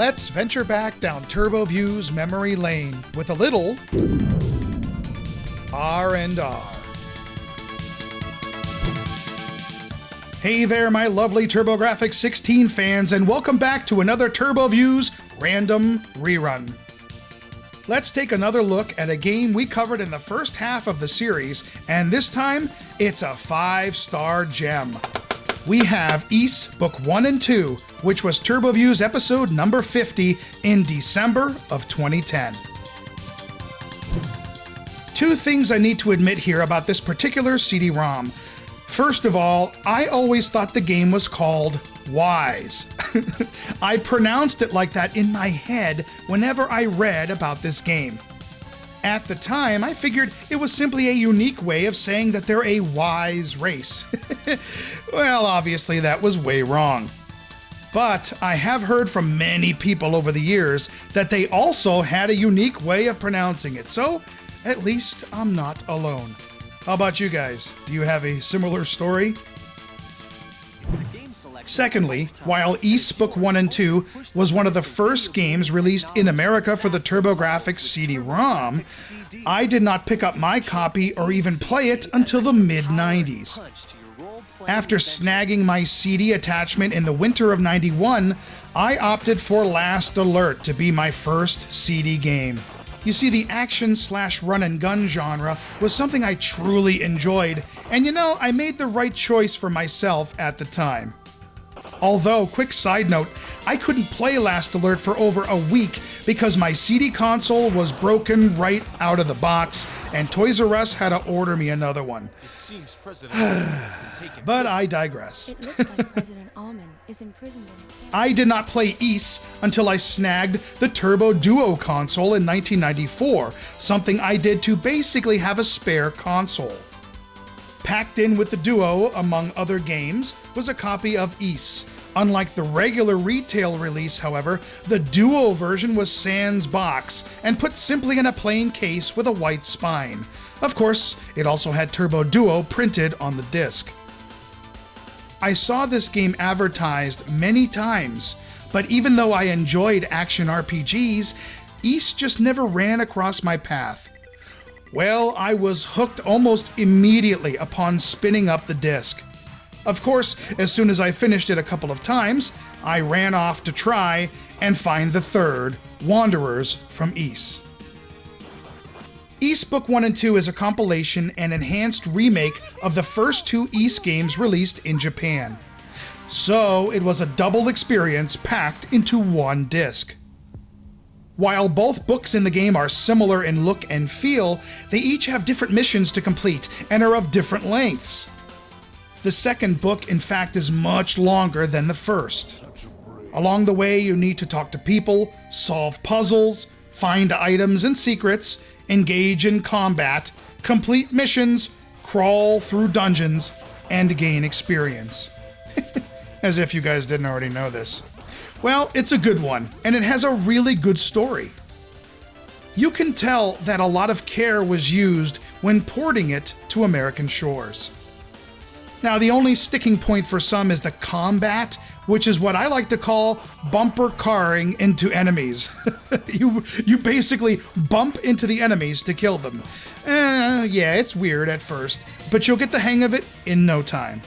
let's venture back down TurboView's memory lane with a little R&R. Hey there, my lovely TurboGrafx 16 fans, and welcome back to another TurboView's Random Rerun. Let's take another look at a game we covered in the first half of the series, and this time, it's a 5-star gem. We have Ys Book 1 and 2, which was TurboView's episode number 50 in December of 2010. Two things I need to admit here about this particular CD-ROM. First of all, I always thought the game was called Wise. I pronounced it like that in my head whenever I read about this game. At the time, I figured it was simply a unique way of saying that they're a wise race. Well, obviously that was way wrong. But I have heard from many people over the years that they also had a unique way of pronouncing it, so at least I'm not alone. How about you guys? Do you have a similar story? Secondly, while Ys Book 1 and 2 was one of the first games released in America for the TurboGrafx CD-ROM, I did not pick up my copy or even play it until the mid-90s. After snagging my CD attachment in the winter of '91, I opted for Last Alert to be my first CD game. You see, the action/run and gun genre was something I truly enjoyed, and you know, I made the right choice for myself at the time. Although, quick side note, I couldn't play Last Alert for over a week because my CD console was broken right out of the box, and Toys R Us had to order me another one. But I digress. It looks like President Almond is imprisoned in a camp. I did not play Ys until I snagged the Turbo Duo console in 1994, something I did to basically have a spare console. Packed in with the Duo, among other games, was a copy of Ys. Unlike the regular retail release, however, the Duo version was sans box and put simply in a plain case with a white spine. Of course, it also had Turbo Duo printed on the disc. I saw this game advertised many times, but even though I enjoyed action RPGs, Ys just never ran across my path. Well, I was hooked almost immediately upon spinning up the disc. Of course, as soon as I finished it a couple of times, I ran off to try and find the third, Wanderers from Ys. Ys Book 1 and 2 is a compilation and enhanced remake of the first two Ys games released in Japan. So it was a double experience packed into one disc. While both books in the game are similar in look and feel, they each have different missions to complete and are of different lengths. The second book, in fact, is much longer than the first. Along the way, you need to talk to people, solve puzzles, find items and secrets, engage in combat, complete missions, crawl through dungeons, and gain experience. As if you guys didn't already know this. Well, it's a good one, and it has a really good story. You can tell that a lot of care was used when porting it to American shores. Now, the only sticking point for some is the combat, which is what I like to call bumper carring into enemies. You basically bump into the enemies to kill them. Yeah, it's weird at first, but you'll get the hang of it in no time.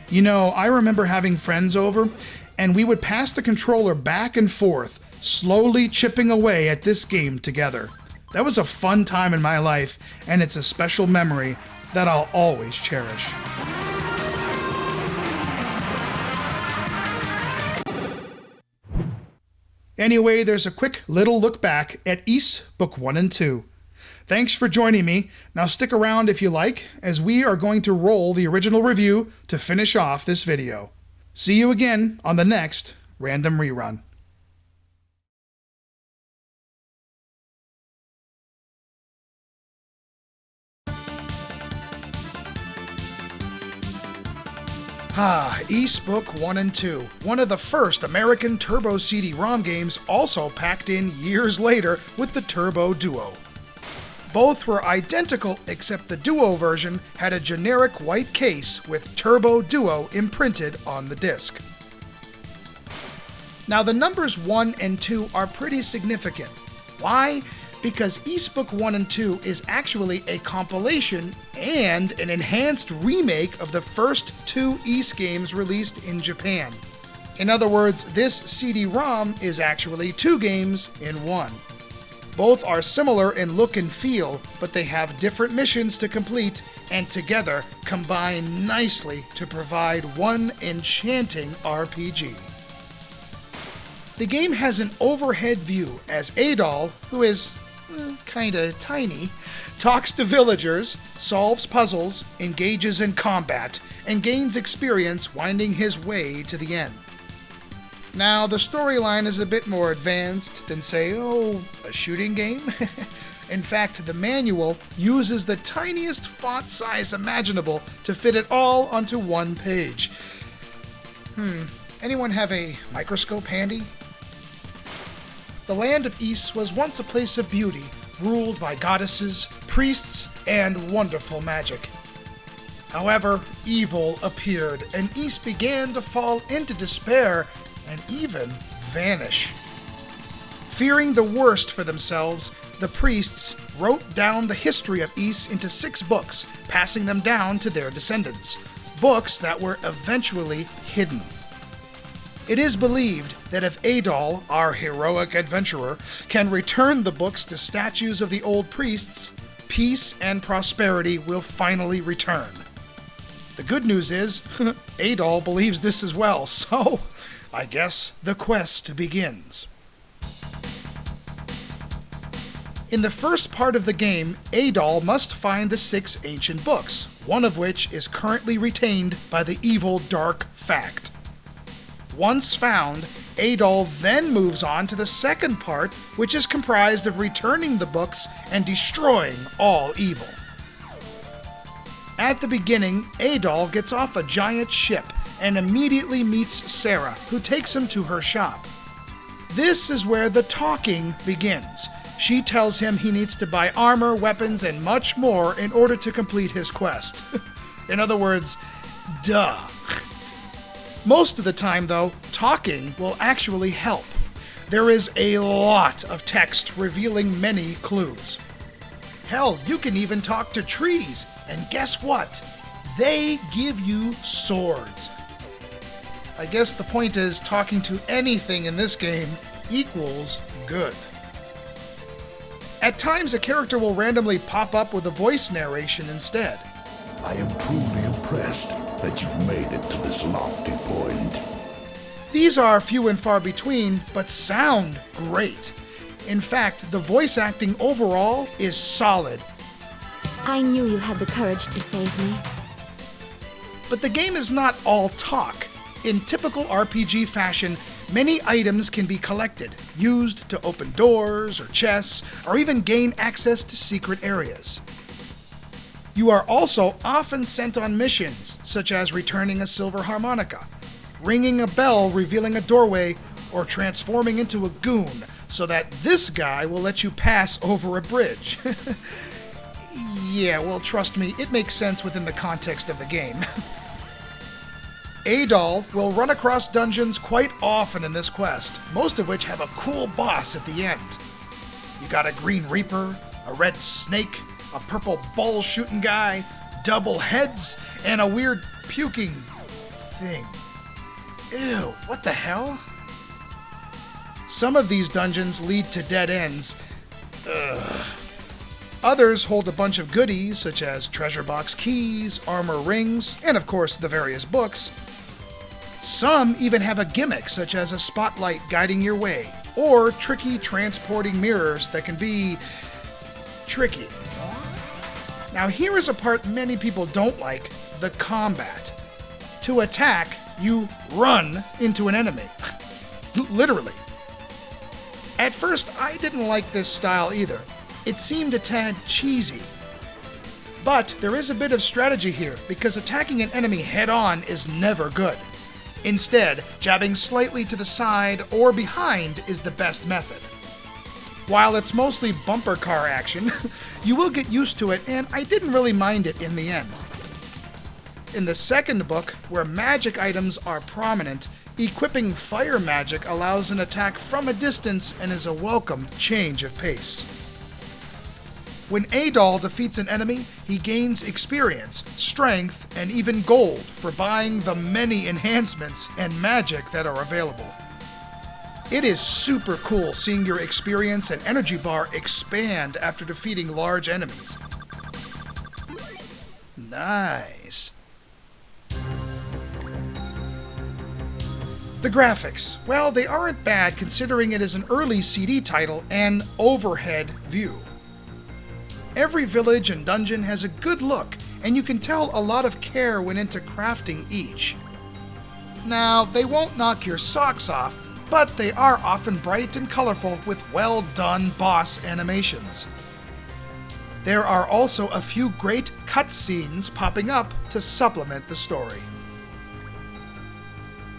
You know, I remember having friends over, and we would pass the controller back and forth, slowly chipping away at this game together. That was a fun time in my life, and it's a special memory that I'll always cherish. Anyway, there's a quick little look back at Ys Book 1 and 2. Thanks for joining me. Now stick around if you like, as we are going to roll the original review to finish off this video. See you again on the next Random Rerun. Ys Book 1 and 2, one of the first American Turbo CD-ROM games, also packed in years later with the Turbo Duo. Both were identical, except the Duo version had a generic white case with Turbo Duo imprinted on the disc. Now the numbers 1 and 2 are pretty significant. Why? Because Ys Book 1 and 2 is actually a compilation and an enhanced remake of the first 2 Ys games released in Japan. In other words, this CD-ROM is actually 2 games in 1. Both are similar in look and feel, but they have different missions to complete and together combine nicely to provide one enchanting RPG. The game has an overhead view as Adol, who is kinda tiny, talks to villagers, solves puzzles, engages in combat, and gains experience winding his way to the end. Now, the storyline is a bit more advanced than, say, a shooting game. In fact, the manual uses the tiniest font size imaginable to fit it all onto one page. Anyone have a microscope handy? The land of Ys was once a place of beauty, ruled by goddesses, priests, and wonderful magic. However, evil appeared, and Ys began to fall into despair and even vanish. Fearing the worst for themselves, the priests wrote down the history of Ys into 6 books, passing them down to their descendants, books that were eventually hidden. It is believed that if Adol, our heroic adventurer, can return the books to statues of the old priests, peace and prosperity will finally return. The good news is, Adol believes this as well, so I guess the quest begins. In the first part of the game, Adol must find the 6 ancient books, one of which is currently retained by the evil Dark Fact. Once found, Adol then moves on to the second part, which is comprised of returning the books and destroying all evil. At the beginning, Adol gets off a giant ship and immediately meets Sarah, who takes him to her shop. This is where the talking begins. She tells him he needs to buy armor, weapons, and much more in order to complete his quest. In other words, duh. Most of the time, though, talking will actually help. There is a lot of text revealing many clues. Hell, you can even talk to trees, and guess what? They give you swords. I guess the point is, talking to anything in this game equals good. At times, a character will randomly pop up with a voice narration instead. I am truly impressed that you've made it to this lofty point. These are few and far between, but sound great. In fact, the voice acting overall is solid. I knew you had the courage to save me. But the game is not all talk. In typical RPG fashion, many items can be collected, used to open doors or chests, or even gain access to secret areas. You are also often sent on missions, such as returning a silver harmonica, ringing a bell revealing a doorway, or transforming into a goon so that this guy will let you pass over a bridge. Yeah, well, trust me, it makes sense within the context of the game. Adol will run across dungeons quite often in this quest, most of which have a cool boss at the end. You got a green reaper, a red snake, a purple ball-shooting guy, double heads, and a weird puking thing. Ew, what the hell? Some of these dungeons lead to dead ends. Ugh. Others hold a bunch of goodies, such as treasure box keys, armor rings, and of course the various books. Some even have a gimmick, such as a spotlight guiding your way, or tricky transporting mirrors that can be tricky. Now here is a part many people don't like, the combat. To attack, you run into an enemy. Literally. At first, I didn't like this style either. It seemed a tad cheesy. But there is a bit of strategy here, because attacking an enemy head-on is never good. Instead, jabbing slightly to the side or behind is the best method. While it's mostly bumper car action, you will get used to it, and I didn't really mind it in the end. In the second book, where magic items are prominent, equipping fire magic allows an attack from a distance and is a welcome change of pace. When Adol defeats an enemy, he gains experience, strength, and even gold for buying the many enhancements and magic that are available. It is super cool seeing your experience and energy bar expand after defeating large enemies. Nice. The graphics, well, they aren't bad considering it is an early CD title and overhead view. Every village and dungeon has a good look, and you can tell a lot of care went into crafting each. Now, they won't knock your socks off, but they are often bright and colorful with well-done boss animations. There are also a few great cutscenes popping up to supplement the story.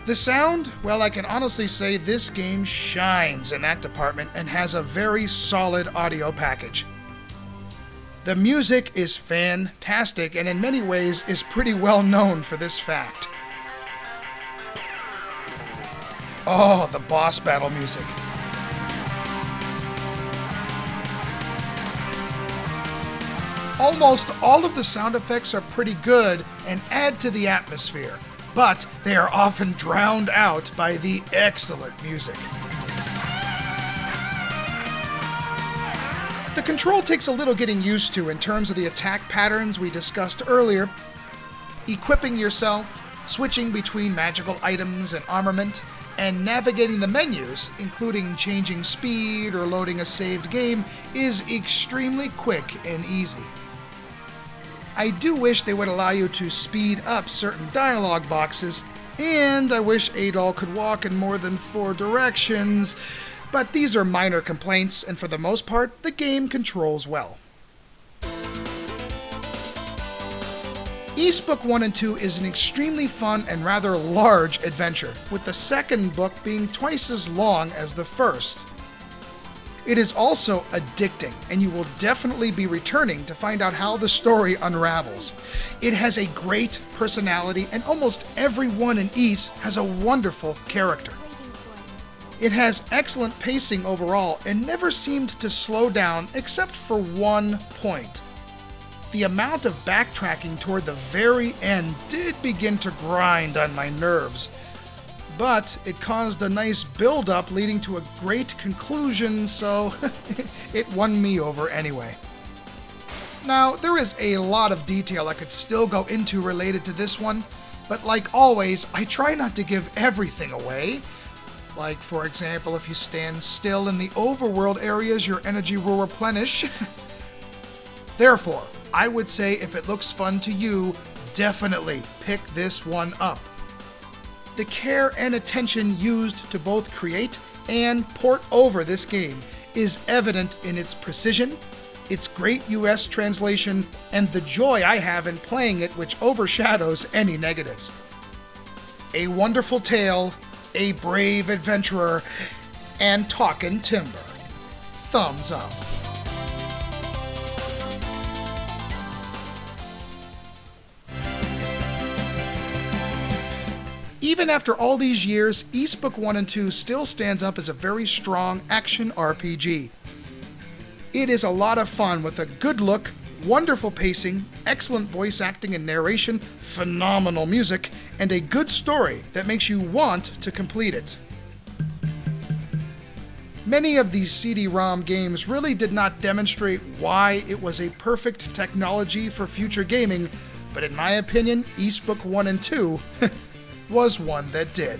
The sound, well, I can honestly say this game shines in that department and has a very solid audio package. The music is fantastic and in many ways is pretty well known for this fact. Oh, the boss battle music. Almost all of the sound effects are pretty good and add to the atmosphere, but they are often drowned out by the excellent music. The control takes a little getting used to in terms of the attack patterns we discussed earlier. Equipping yourself, switching between magical items and armament, and navigating the menus, including changing speed or loading a saved game, is extremely quick and easy. I do wish they would allow you to speed up certain dialogue boxes, and I wish Adol could walk in more than 4 directions, but these are minor complaints, and for the most part, the game controls well. Ys Book 1 and 2 is an extremely fun and rather large adventure, with the second book being twice as long as the first. It is also addicting, and you will definitely be returning to find out how the story unravels. It has a great personality, and almost everyone in Ys has a wonderful character. It has excellent pacing overall and never seemed to slow down except for one point. The amount of backtracking toward the very end did begin to grind on my nerves, but it caused a nice build-up leading to a great conclusion, so it won me over anyway. Now, there is a lot of detail I could still go into related to this one, but like always, I try not to give everything away. Like, for example, if you stand still in the overworld areas, your energy will replenish. Therefore, I would say if it looks fun to you, definitely pick this one up. The care and attention used to both create and port over this game is evident in its precision, its great US translation, and the joy I have in playing it, which overshadows any negatives. A wonderful tale, a brave adventurer, and talkin' timber. Thumbs up. Even after all these years, Ys Book 1 and 2 still stands up as a very strong action RPG. It is a lot of fun with a good look, wonderful pacing, excellent voice acting and narration, phenomenal music, and a good story that makes you want to complete it. Many of these CD-ROM games really did not demonstrate why it was a perfect technology for future gaming, but in my opinion, Ys Book 1 and 2 was one that did.